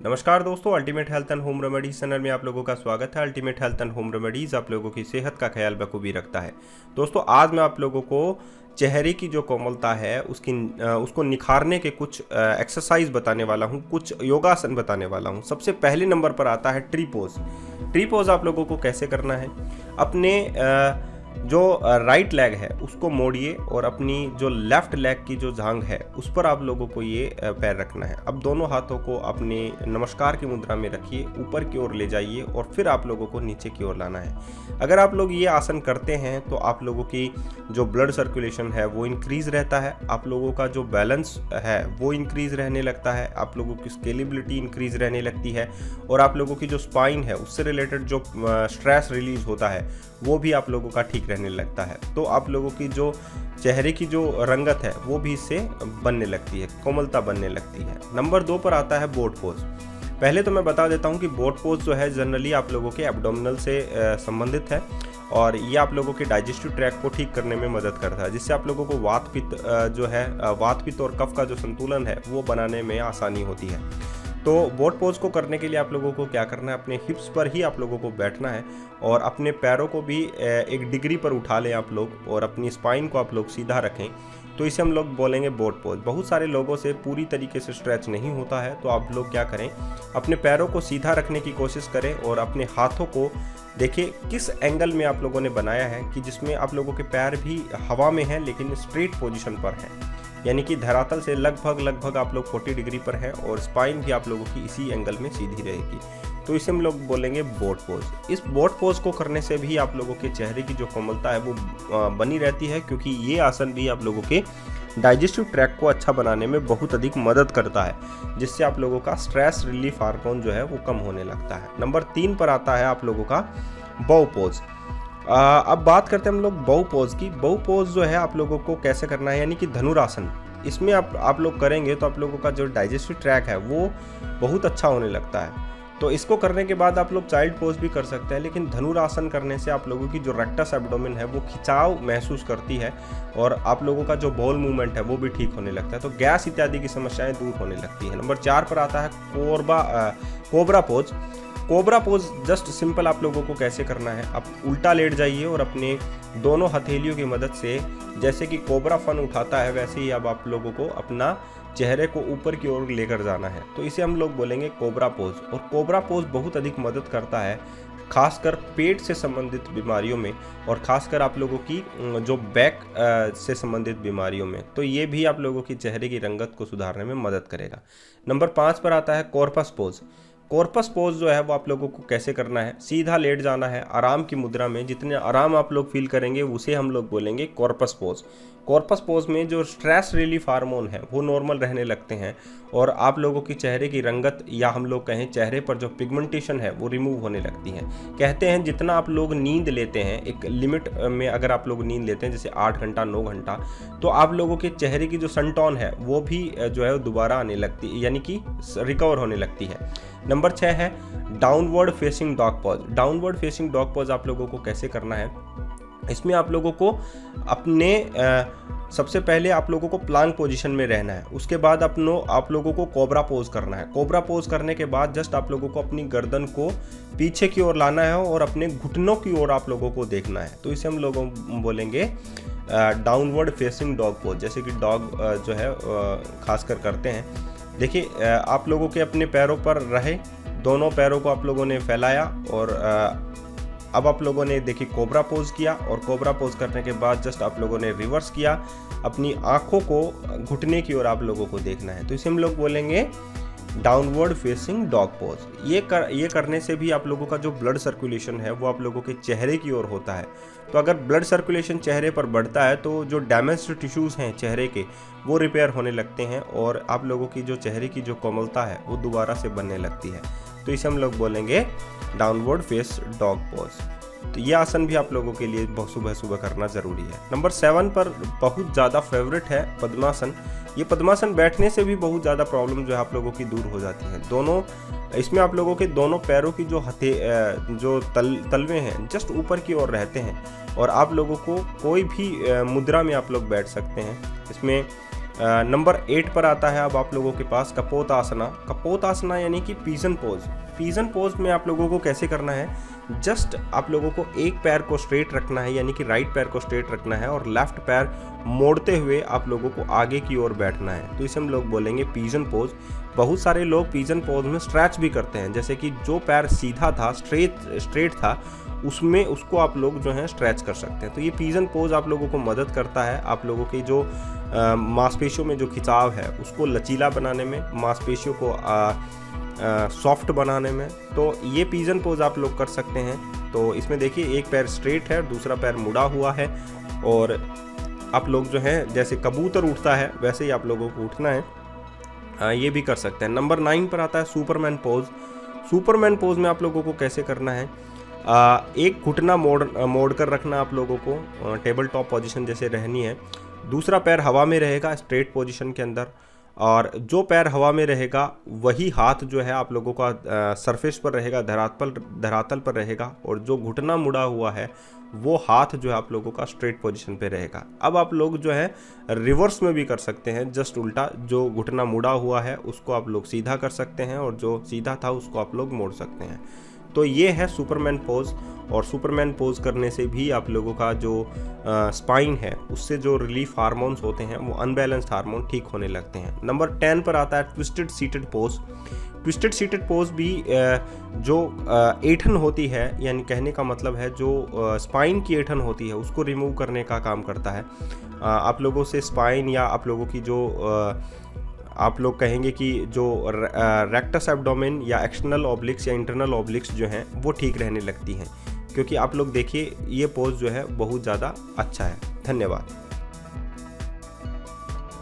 नमस्कार दोस्तों, ultimate health and home remedies channel में आप लोगों का स्वागत है। Ultimate health and home remedies आप लोगों की सेहत का ख्याल बखूबी रखता है। दोस्तों, आज मैं आप लोगों को चेहरे की जो कोमलता है उसको निखारने के कुछ एक्सरसाइज बताने वाला हूं, कुछ योगासन बताने वाला हूं। सबसे पहले नंबर पर आता है ट्री पोज। ट्री पोज आप लोगों को कैसे करना है, अपने जो राइट लेग है उसको मोड़िए और अपनी जो लेफ्ट लेग की जो जांघ है उस पर आप लोगों को ये पैर रखना है। अब दोनों हाथों को अपने नमस्कार की मुद्रा में रखिए, ऊपर की ओर ले जाइए और फिर आप लोगों को नीचे की ओर लाना है। अगर आप लोग ये आसन करते हैं तो आप लोगों की जो ब्लड सर्कुलेशन है वो इंक्रीज रहता है, आप लोगों का जो बैलेंस है वो इंक्रीज रहने लगता है, आप लोगों की स्केलेबिलिटी इंक्रीज रहने लगती है और आप लोगों की जो स्पाइन है उससे रिलेटेड जो स्ट्रेस रिलीज होता है वो भी आप लोगों का ठीक रहने लगता है। तो आप लोगों की जो चेहरे की जो रंगत है वो भी इससे बनने लगती है, कोमलता बनने लगती है। नंबर 2 पर आता है बोट पोज। पहले तो मैं बता देता हूँ कि बोट पोज जो है जनरली आप लोगों के एब्डोमिनल से संबंधित है और ये आप लोगों के डाइजेस्टिव ट्रैक्ट को ठीक करने में मदद करता है, जिससे आप लोगों को वात पित्त और कफ का जो संतुलन है वो बनाने में आसानी होती है। तो बोट पोज को करने के लिए आप लोगों को क्या करना है, अपने हिप्स पर ही आप लोगों को बैठना है और अपने पैरों को भी एक डिग्री पर उठा लें आप लोग और अपनी स्पाइन को आप लोग सीधा रखें। तो इसे हम लोग बोलेंगे बोट पोज। बहुत सारे लोगों से पूरी तरीके से स्ट्रेच नहीं होता है, तो आप लोग क्या करें, अपने पैरों को सीधा रखने की कोशिश करें और अपने हाथों को देखिए किस एंगल में आप लोगों ने बनाया है कि जिसमें आप लोगों के पैर भी हवा में हैं लेकिन स्ट्रेट पोजीशन पर हैं, यानी कि धरातल से लगभग आप लोग 40 डिग्री पर हैं और स्पाइन भी आप लोगों की इसी एंगल में सीधी रहेगी। तो इसे हम लोग बोलेंगे बोट पोज। इस बोट पोज को करने से भी आप लोगों के चेहरे की जो कोमलता है वो बनी रहती है, क्योंकि ये आसन भी आप लोगों के डाइजेस्टिव ट्रैक्ट को अच्छा बनाने में बहुत अधिक मदद करता है, जिससे आप लोगों का स्ट्रेस रिलीफ हार्मोन जो है वो कम होने लगता है। नंबर 3 पर आता है आप लोगों का बो पोज। अब बात करते हैं हम लोग बो पोज की। बो पोज जो है आप लोगों को कैसे करना है, यानी कि धनुरासन। इसमें आप लोग करेंगे तो आप लोगों का जो डाइजेस्टिव ट्रैक है वो बहुत अच्छा होने लगता है। तो इसको करने के बाद आप लोग चाइल्ड पोज भी कर सकते हैं, लेकिन धनुरासन करने से आप लोगों की जो रेक्टस एब्डोमेन है वो खिंचाव महसूस करती है और आप लोगों का जो बॉल मूवमेंट है वो भी ठीक होने लगता है, तो गैस इत्यादि की समस्याएं दूर होने लगती है। नंबर 4 पर आता है cobra pose. Cobra pose just simple आप लोगों को कैसे करना है, आप उल्टा लेट जाइए और अपने दोनों हथेलियों की मदद से जैसे कि कोबरा फन उठाता है वैसे ही अब आप लोगों को अपना चेहरे को ऊपर की ओर लेकर जाना है। तो इसे हम लोग बोलेंगे कोबरा पोज। और कोबरा पोज बहुत अधिक मदद करता है खासकर पेट से संबंधित बीमारियों में और खासकर आप लोगों की जो बैक से संबंधित बीमारियों में। तो ये भी आप लोगों की चेहरे की रंगत को सुधारने में मदद करेगा। नंबर 5 पर आता है कॉर्पस पोज। कॉर्पस पोज जो है वो आप लोगों को कैसे करना है, सीधा लेट जाना है आराम की मुद्रा में। जितने आराम आप लोग फील करेंगे उसे हम लोग बोलेंगे कॉर्पस पोज। कॉर्पस पोज में जो स्ट्रेस रिलीफ हार्मोन है वो नॉर्मल रहने लगते हैं और आप लोगों की चेहरे की रंगत या हम लोग कहें चेहरे पर जो पिगमेंटेशन है वो रिमूव होने लगती है। कहते हैं जितना आप लोग नींद लेते हैं, एक लिमिट में अगर आप लोग नींद लेते हैं जैसे 8 घंटा 9 घंटा, तो आप लोगों के चेहरे की जो सनटोन है वो भी जो है दोबारा आने लगती है, यानी कि रिकवर होने लगती है। नंबर 6 है downward facing dog pause. Downward facing dog pause आप लोगों को कैसे करना है, इसमें आप लोगों को अपने सबसे पहले आप लोगों को प्लांक पोजीशन में रहना है, उसके बाद आप लोगों को कोबरा पोज करना है। कोबरा पोज करने के बाद जस्ट आप लोगों को अपनी गर्दन को पीछे की ओर लाना है और अपने घुटनों की ओर आप लोगों को देखना है। तो इसे हम लोगों बोलेंगे डाउनवर्ड फेसिंग डॉग पोज, जैसे कि डॉग जो है खासकर करते हैं। देखिए आप लोगों के अपने पैरों पर रहे, दोनों पैरों को आप लोगों ने फैलाया और अब आप लोगों ने देखिए कोबरा पोज किया और कोबरा पोज करने के बाद जस्ट आप लोगों ने रिवर्स किया, अपनी आंखों को घुटने की ओर आप लोगों को देखना है। तो इसे हम लोग बोलेंगे डाउनवर्ड फेसिंग डॉग पोज। ये करने से भी आप लोगों का जो ब्लड सर्कुलेशन है वो आप लोगों के चेहरे की ओर होता है। तो अगर ब्लड सर्कुलेशन चेहरे पर बढ़ता है तो जो डैमेज्ड टिश्यूज़ हैं चेहरे के वो रिपेयर होने लगते हैं और आप लोगों की जो चेहरे की जो कोमलता है वो दोबारा से बनने लगती है। तो इसे हम लोग बोलेंगे डाउनवर्ड फेस डॉग पोज। तो ये आसन भी आप लोगों के लिए सुबह सुबह करना ज़रूरी है। नंबर 7 पर बहुत ज़्यादा फेवरेट है पद्मासन। ये पद्मासन बैठने से भी बहुत ज़्यादा प्रॉब्लम जो है आप लोगों की दूर हो जाती है। इसमें आप लोगों के दोनों पैरों की जो तलवे हैं जस्ट ऊपर की ओर रहते हैं और आप लोगों को कोई भी मुद्रा में आप लोग बैठ सकते हैं। इसमें नंबर 8 पर आता है अब आप लोगों के पास कपोतासना। कपोतासना यानी कि पिजन पोज। पिजन पोज में आप लोगों को कैसे करना है, जस्ट आप लोगों को एक पैर को स्ट्रेट रखना है, यानी कि राइट पैर को स्ट्रेट रखना है और लेफ्ट पैर मोड़ते हुए आप लोगों को आगे की ओर बैठना है। तो इसे हम लोग बोलेंगे पिजन पोज। बहुत सारे लोग पिजन पोज में स्ट्रेच भी करते हैं, जैसे कि जो पैर सीधा था, स्ट्रेट था, उसमें उसको आप लोग जो है स्ट्रेच कर सकते हैं। तो ये पिजन पोज आप लोगों को मदद करता है आप लोगों की जो मांसपेशियों में जो खिंचाव है उसको लचीला बनाने में, मांसपेशियों को सॉफ्ट बनाने में। तो ये पिजन पोज आप लोग कर सकते हैं। तो इसमें देखिए एक पैर स्ट्रेट है, दूसरा पैर मुड़ा हुआ है और आप लोग जो है जैसे कबूतर उठता है वैसे ही आप लोगों को उठना है। ये भी कर सकते हैं। नंबर 9 पर आता है सुपरमैन पोज। सुपरमैन पोज में आप लोगों को कैसे करना है, एक घुटना मोड़ कर रखना आप लोगों को, टेबल टॉप पोजीशन जैसे रहनी है। दूसरा पैर हवा में रहेगा स्ट्रेट पोजीशन के अंदर, और जो पैर हवा में रहेगा वही हाथ जो है आप लोगों का सरफेस पर रहेगा, धरातल पर रहेगा, और जो घुटना मुड़ा हुआ है वो हाथ जो है आप लोगों का स्ट्रेट पोजीशन पे रहेगा। अब आप लोग जो है रिवर्स में भी कर सकते हैं, जस्ट उल्टा, जो घुटना मुड़ा हुआ है उसको आप लोग सीधा कर सकते हैं और जो सीधा था उसको आप लोग मोड़ सकते हैं। तो ये है सुपरमैन पोज, और सुपरमैन पोज करने से भी आप लोगों का जो स्पाइन है उससे जो रिलीफ हार्मोन्स होते हैं वो अनबैलेंस्ड हार्मोन ठीक होने लगते हैं। नंबर 10 पर आता है twisted seated pose. Twisted seated pose भी जो ऐंठन होती है, यानी कहने का मतलब है जो स्पाइन की ऐंठन होती है उसको रिमूव करने का काम करता है। आप लोगों से स्पाइन या आप लोगों की जो आप लोग कहेंगे कि जो रेक्टस एब्डोमेन या एक्सटर्नल ऑब्लिक्स या इंटरनल ऑब्लिक्स जो हैं वो ठीक रहने लगती हैं, क्योंकि आप लोग देखिए ये पोज जो है बहुत ज़्यादा अच्छा है। धन्यवाद।